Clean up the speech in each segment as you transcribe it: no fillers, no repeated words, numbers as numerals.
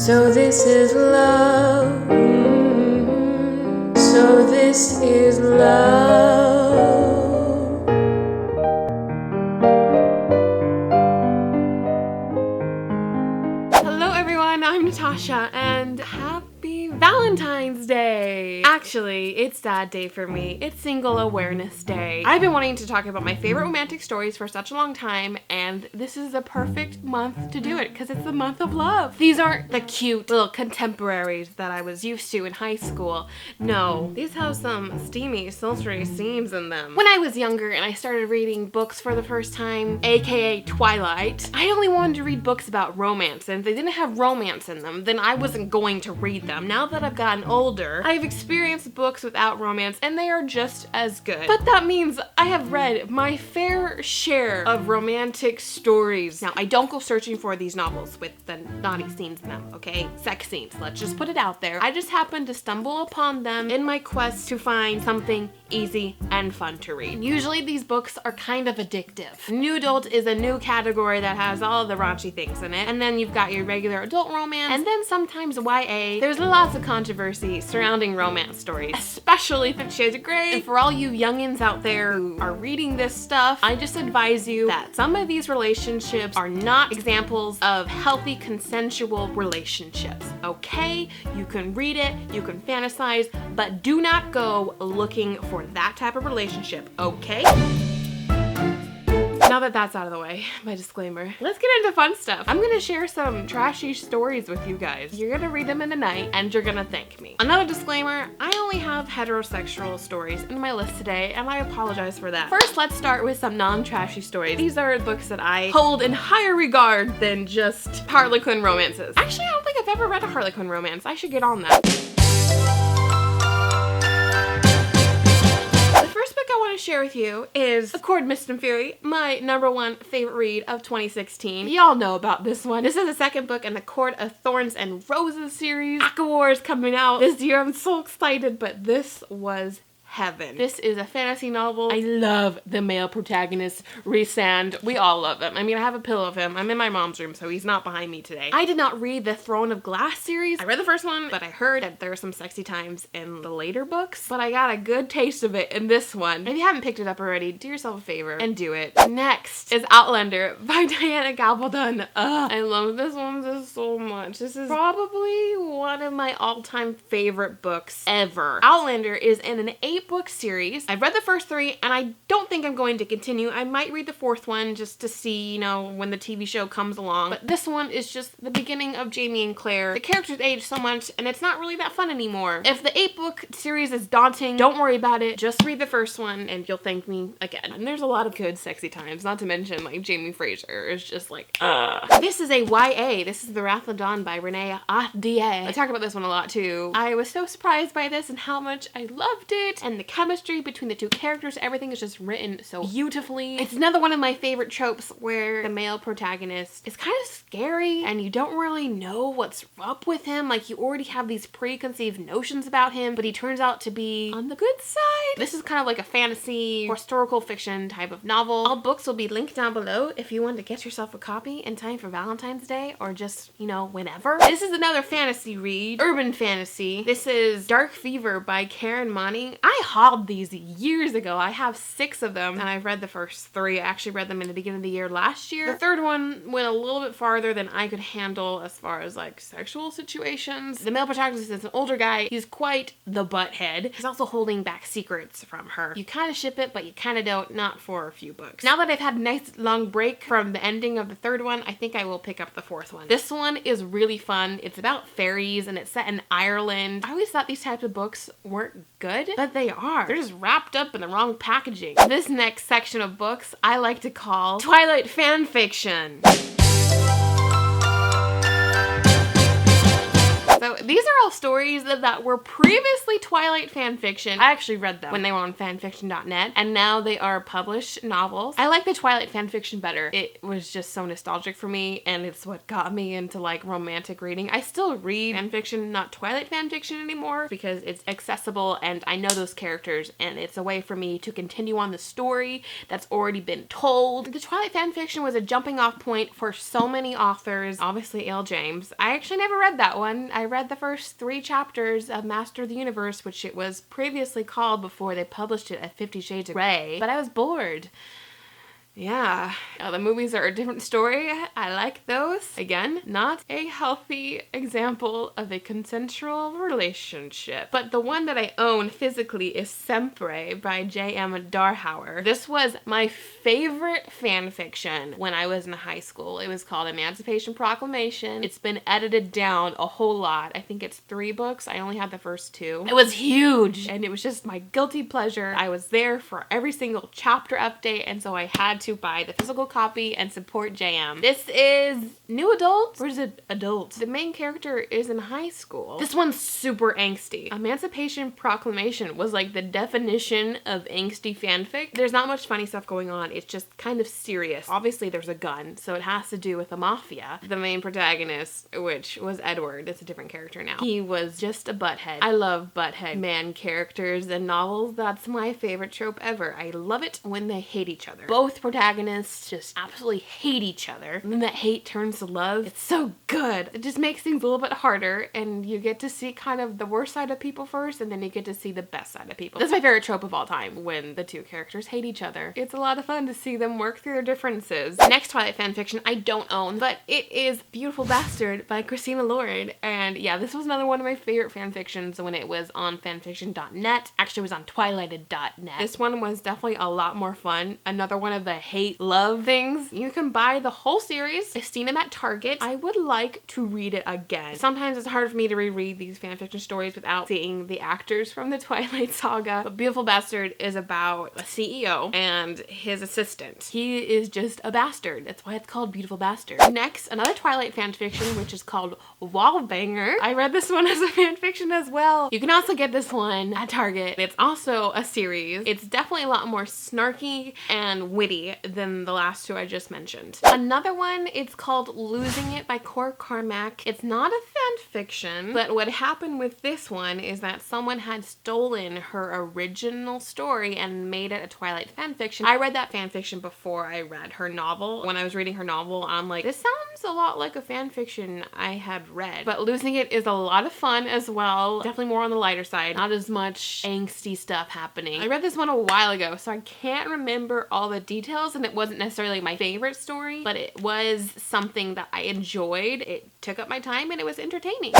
So this is love. So this is love. Hello everyone, I'm Natasha and happy Valentine's Day! Actually, it's that day for me. It's Single Awareness Day. I've been wanting to talk about my favorite romantic stories for such a long time, and this is the perfect month to do it because it's the month of love. These aren't the cute little contemporaries that I was used to in high school. No, these have some steamy, sultry scenes in them. When I was younger and I started reading books for the first time, aka Twilight, I only wanted to read books about romance, and if they didn't have romance in them, then I wasn't going to read them. Now that I've gotten older, I've experienced books without romance and they are just as good. But that means I have read my fair share of romantic stories. Now, I don't go searching for these novels with the naughty scenes in them, okay? Sex scenes, let's just put it out there. I just happened to stumble upon them in my quest to find something easy and fun to read. Usually these books are kind of addictive. New adult is a new category that has all the raunchy things in it, and then you've got your regular adult romance, and then sometimes YA. There's lots of controversy surrounding romance stories, especially 50 Shades of Grey. And for all you youngins out there who are reading this stuff, I just advise you that some of these relationships are not examples of healthy consensual relationships, okay? You can read it, you can fantasize, but do not go looking for that type of relationship, okay? Now that that's out of the way, my disclaimer, let's get into fun stuff. I'm gonna share some trashy stories with you guys. You're gonna read them in the night and you're gonna thank me. Another disclaimer, I only have heterosexual stories in my list today and I apologize for that. First, let's start with some non-trashy stories. These are books that I hold in higher regard than just Harlequin romances. Actually, I don't think I've ever read a Harlequin romance. I should get on that. To share with you is A Court, Mist and Fury, my #1 favorite read of 2016. Y'all know about this one. This is the second book in the Court of Thorns and Roses series. ACOWAR is coming out this year. I'm so excited, but this was heaven. This is a fantasy novel. I love the male protagonist, Rhysand. We all love him. I mean, I have a pillow of him. I'm in my mom's room, so he's not behind me today. I did not read the Throne of Glass series. I read the first one, but I heard that there are some sexy times in the later books, but I got a good taste of it in this one. If you haven't picked it up already, do yourself a favor and do it. Next is Outlander by Diana Gabaldon. I love this one just so much. This is probably one of my all-time favorite books ever. Outlander is in an 8-book series. I've read the first 3 and I don't think I'm going to continue. I might read the 4th one just to see, you know, when the TV show comes along. But this one is just the beginning of Jamie and Claire. The characters age so much and it's not really that fun anymore. If the 8-book series is daunting, don't worry about it. Just read the first one and you'll thank me again. And there's a lot of good sexy times, not to mention like Jamie Fraser is just like, This is a YA. This is The Wrath of Dawn by Renee Ahdieh. I talk about this one a lot too. I was so surprised by this and how much I loved it, and the chemistry between the two characters, everything is just written so beautifully. It's another one of my favorite tropes where the male protagonist is kind of scary and you don't really know what's up with him. Like, you already have these preconceived notions about him, but he turns out to be on the good side. This is kind of like a fantasy, historical fiction type of novel. All books will be linked down below if you want to get yourself a copy in time for Valentine's Day or just, you know, whenever. This is another fantasy read, urban fantasy. This is DARKFEVER by Karen Monning. I hauled these years ago. I have 6 of them and I've read the first 3. I actually read them in the beginning of the year last year. The 3rd one went a little bit farther than I could handle as far as like sexual situations. The male protagonist is an older guy. He's quite the butthead. He's also holding back secrets from her. You kind of ship it, but you kind of don't, not for a few books. Now that I've had a nice long break from the ending of the 3rd one, I think I will pick up the 4th one. This one is really fun. It's about fairies and it's set in Ireland. I always thought these types of books weren't good, but they are. They're just wrapped up in the wrong packaging. This next section of books I like to call Twilight fan fiction. So these are all stories that were previously Twilight fanfiction. I actually read them when they were on fanfiction.net, and now they are published novels. I like the Twilight fanfiction better. It was just so nostalgic for me, and it's what got me into like romantic reading. I still read fanfiction, not Twilight fanfiction anymore, because it's accessible and I know those characters, and it's a way for me to continue on the story that's already been told. The Twilight fanfiction was a jumping off point for so many authors, obviously L. James. I actually never read that one. I read the first 3 chapters of Master of the Universe, which it was previously called before they published it as 50 Shades of Grey, but I was bored. Yeah, the movies are a different story. I like those. Again, not a healthy example of a consensual relationship. But the one that I own physically is SEMPRE by J.M. Darkhouse. This was my favorite fan fiction when I was in high school. It was called Emancipation Proclamation. It's been edited down a whole lot. I think it's 3 books. I only had the first 2. It was huge, and it was just my guilty pleasure. I was there for every single chapter update, and so I had to buy the physical copy and support JM. This is new adult, or is it adult? The main character is in high school. This one's super angsty. Emancipation Proclamation was like the definition of angsty fanfic. There's not much funny stuff going on. It's just kind of serious. Obviously there's a gun, so it has to do with the mafia. The main protagonist, which was Edward, it's a different character now. He was just a butthead. I love butthead man characters in novels. That's my favorite trope ever. I love it when they hate each other. Both protagonists just absolutely hate each other, and then that hate turns to love. It's so good. It just makes things a little bit harder, and you get to see kind of the worst side of people first, and then you get to see the best side of people. That's my favorite trope of all time, when the 2 characters hate each other. It's a lot of fun to see them work through their differences. Next Twilight fanfiction I don't own, but it is Beautiful Bastard by Christina Lauren, and yeah, this was another one of my favorite fanfictions when it was on fanfiction.net. Actually, it was on twilighted.net. This one was definitely a lot more fun. Another one of the hate-love things. You can buy the whole series. I've seen them at Target. I would like to read it again. Sometimes it's hard for me to reread these fanfiction stories without seeing the actors from the Twilight saga. But Beautiful Bastard is about a CEO and his assistant. He is just a bastard. That's why it's called Beautiful Bastard. Next, another Twilight fanfiction, which is called WALLBANGER. I read this one as a fanfiction as well. You can also get this one at Target. It's also a series. It's definitely a lot more snarky and witty than the last 2 I just mentioned. Another one, it's called Losing It by Cora Carmack. It's not a fan fiction, but what happened with this one is that someone had stolen her original story and made it a Twilight fan fiction. I read that fan fiction before I read her novel. When I was reading her novel, I'm like, this sounds a lot like a fan fiction I had read. But Losing It is a lot of fun as well. Definitely more on the lighter side. Not as much angsty stuff happening. I read this one a while ago, so I can't remember all the details, and it wasn't necessarily my favorite story, but it was something that I enjoyed. It took up my time and it was entertaining.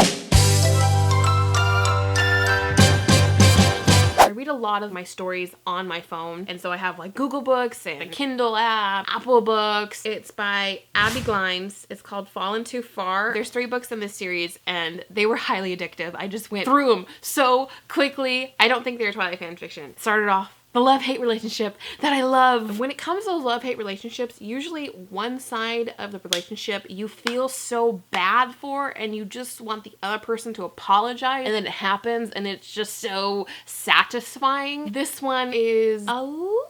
I read a lot of my stories on my phone, and so I have like Google Books and a Kindle app, Apple Books. It's by Abby Glines. It's called Fallen Too Far. There's 3 books in this series, and they were highly addictive. I just went through them so quickly. I don't think they're Twilight fan fiction. Started off the love-hate relationship that I love. When it comes to those love-hate relationships, usually one side of the relationship you feel so bad for, and you just want the other person to apologize, and then it happens, and it's just so satisfying. This one is a little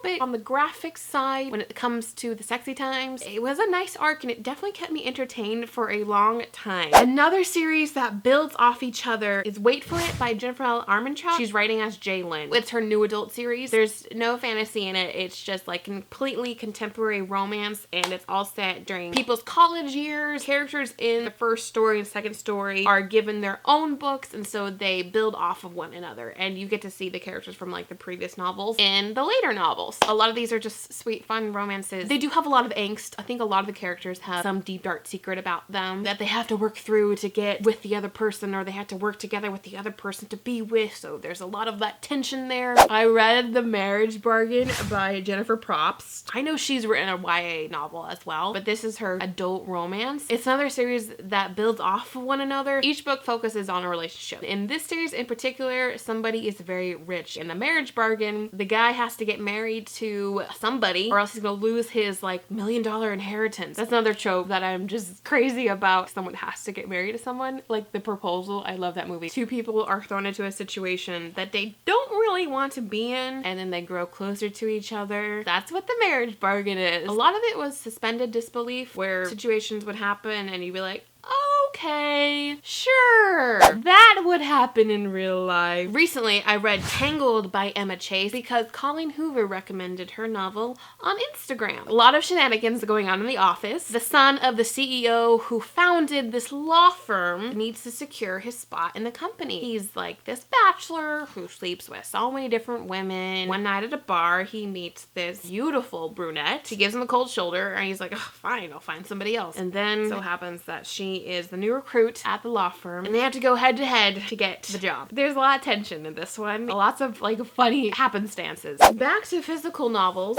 bit on the graphic side when it comes to the sexy times. It was a nice arc, and it definitely kept me entertained for a long time. Another series that builds off each other is Wait For It by Jennifer L. Armentrout. She's writing as Jalen. It's her new adult series. There's no fantasy in it. It's just like completely contemporary romance, and it's all set during people's college years. Characters in the first story and second story are given their own books, and so they build off of one another, and you get to see the characters from like the previous novels and the later novels. A lot of these are just sweet, fun romances. They do have a lot of angst. I think a lot of the characters have some deep, dark secret about them that they have to work through to get with the other person, or they have to work together with the other person to be with, so there's a lot of that tension there. I read The Marriage Bargain by Jennifer Probst. I know she's written a YA novel as well, but this is her adult romance. It's another series that builds off of one another. Each book focuses on a relationship. In this series in particular, somebody is very rich. In The Marriage Bargain, the guy has to get married married to somebody or else he's gonna lose his like $1 million inheritance. That's another trope that I'm just crazy about. Someone has to get married to someone. Like The Proposal, I love that movie. Two people are thrown into a situation that they don't really want to be in, and then they grow closer to each other. That's what the marriage bargain is. A lot of it was suspended disbelief, where situations would happen and you'd be like, okay, sure, that would happen in real life. Recently, I read Tangled by Emma Chase because Colleen Hoover recommended her novel on Instagram. A lot of shenanigans going on in the office. The son of the CEO who founded this law firm needs to secure his spot in the company. He's like this bachelor who sleeps with so many different women. One night at a bar, he meets this beautiful brunette. She gives him a cold shoulder and he's like, oh, fine, I'll find somebody else. And then so happens that she is the new recruit at the law firm and they have to go head to head to get the job. There's a lot of tension in this one. Lots of like funny happenstances. Back to physical novels.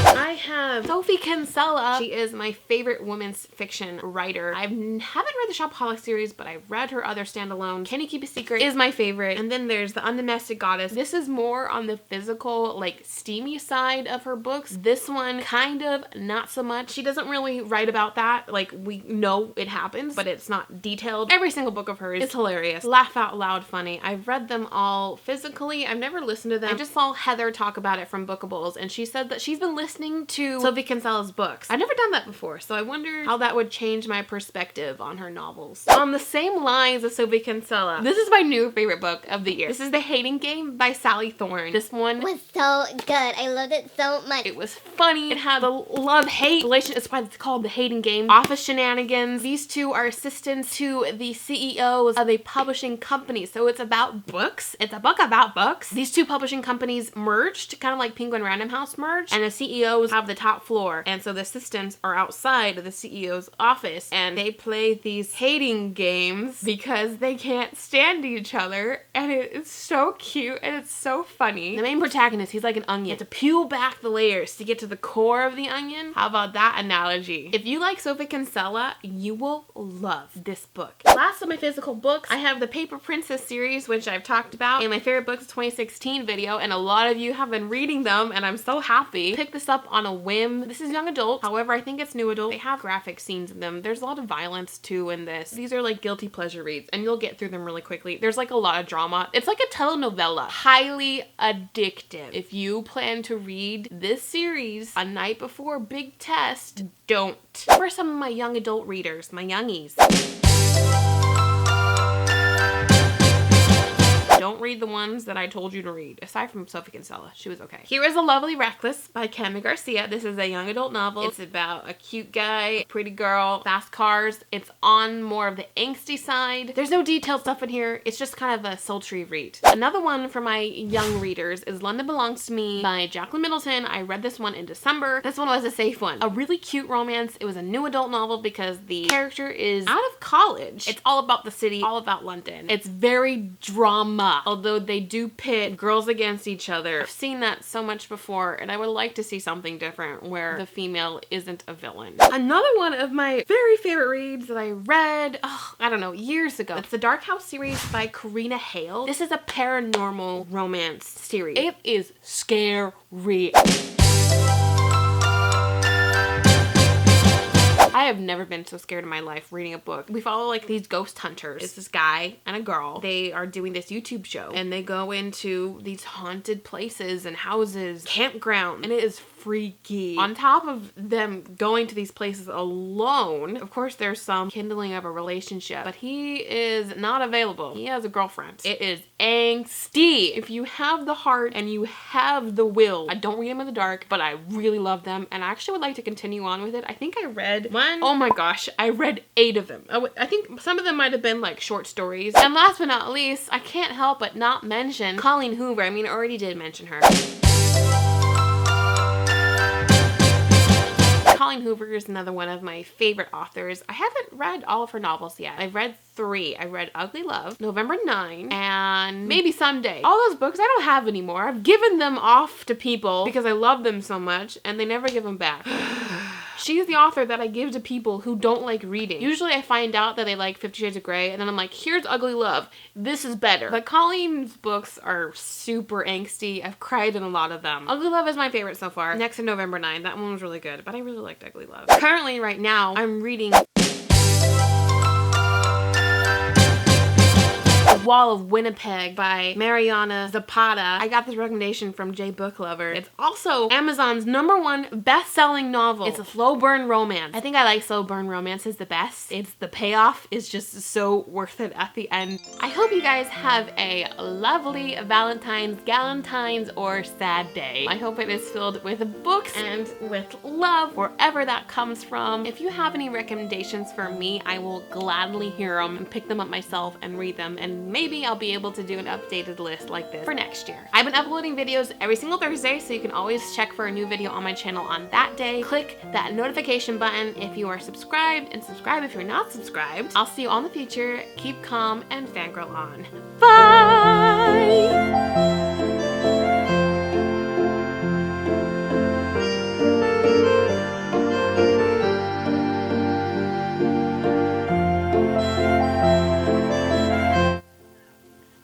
I have Sophie Kinsella. She is my favorite women's fiction writer. I haven't read the Tashapolis series, but I've read her other standalone. Can You Keep a Secret is my favorite. And then there's the Undomestic Goddess. This is more on the physical, like steamy side of her books. This one kind of not so much. She doesn't really write about that. Like we know it happens, but it's not detailed. Every single book of hers is hilarious. Laugh out loud funny. I've read them all physically. I've never listened to them. I just saw Heather talk about it from Bookables and she said that she's been listening to Sophie Kinsella's books. I've never done that before, so I wonder how that would change my perspective on her novels. On the same lines as Sophie Kinsella, this is my new favorite book of the year. This is The Hating Game by Sally Thorne. This one was so good. I loved it so much. It was funny. It had a love-hate relation. It's why it's called The Hating Game. Office shenanigans. These two are assistants to the CEOs of a publishing company, so it's about books. It's a book about books. These two publishing companies merged, kind of like Penguin Random House merged, and the CEOs have the top floor, and so the assistants are outside of the CEO's office, and they play these hating games because they can't stand each other, and it's so cute and it's so funny. The main protagonist, he's like an onion. You have to peel back the layers to get to the core of the onion. How about that analogy? If you like Sophie Kinsella, you will love this book. Last of my physical books, I have the Paper Princess series, which I've talked about in my favorite books of 2016 video, and a lot of you have been reading them, and I'm so happy. Picked this up on a whim. This is young adult. However, I think it's new adult. They have graphic scenes in them. There's a lot of violence too in this. These are like guilty pleasure reads and you'll get through them really quickly. There's like a lot of drama. It's like a telenovela. Highly addictive. If you plan to read this series a night before a big test, don't. For some of my young adult readers, my youngies. Don't read the ones that I told you to read, aside from Sophie Kinsella. She was okay. Here is A Lovely Reckless by Cami Garcia. This is a young adult novel. It's about a cute guy, pretty girl, fast cars. It's on more of the angsty side. There's no detailed stuff in here. It's just kind of a sultry read. Another one for my young readers is London Belongs to Me by Jacqueline Middleton. I read this one in December. This one was a safe one. A really cute romance. It was a new adult novel because the character is out of college. It's all about the city, all about London. It's very drama. Although they do pit girls against each other. I've seen that so much before and I would like to see something different where the female isn't a villain. Another one of my very favorite reads that I read, I don't know, years ago. It's the Dark House series by Karina Hale. This is a paranormal romance series. It is scary. I have never been so scared in my life reading a book. We follow like these ghost hunters. It's this guy and a girl. They are doing this YouTube show and they go into these haunted places and houses, campgrounds, and it is freaky. On top of them going to these places alone, of course there's some kindling of a relationship, but he is not available. He has a girlfriend. It is angsty. If you have the heart and you have the will, I don't read them in the dark, but I really love them and I actually would like to continue on with it. I think I read one, oh my gosh, I read 8 of them. I think some of them might have been like short stories. And last but not least, I can't help but not mention Colleen Hoover. I mean, I already did mention her. Colleen Hoover is another one of my favorite authors. I haven't read all of her novels yet. I've read 3. I read Ugly Love, November 9, and Maybe Someday. All those books I don't have anymore. I've given them off to people because I love them so much and they never give them back. She's the author that I give to people who don't like reading. Usually I find out that they like 50 Shades of Grey, and then I'm like, here's Ugly Love. This is better. But Colleen's books are super angsty. I've cried in a lot of them. Ugly Love is my favorite so far. Next to November 9. That one was really good, but I really liked Ugly Love. Currently, right now, I'm reading Wall of Winnepeg by Mariana Zapata. I got this recommendation from J Book Lover. It's also Amazon's #1 best-selling novel. It's a slow burn romance. I think I like slow burn romances the best. It's the payoff is just so worth it at the end. I hope you guys have a lovely Valentine's, Galentine's, or sad day. I hope it is filled with books and with love wherever that comes from. If you have any recommendations for me, I will gladly hear them and pick them up myself and read them, and maybe I'll be able to do an updated list like this for next year. I've been uploading videos every single Thursday, so you can always check for a new video on my channel on that day. Click that notification button if you are subscribed, and subscribe if you're not subscribed. I'll see you all in the future. Keep calm and fangirl on. Bye!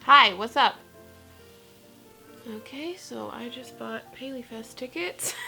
Hi, what's up? Okay, so I just bought Paley Fest tickets.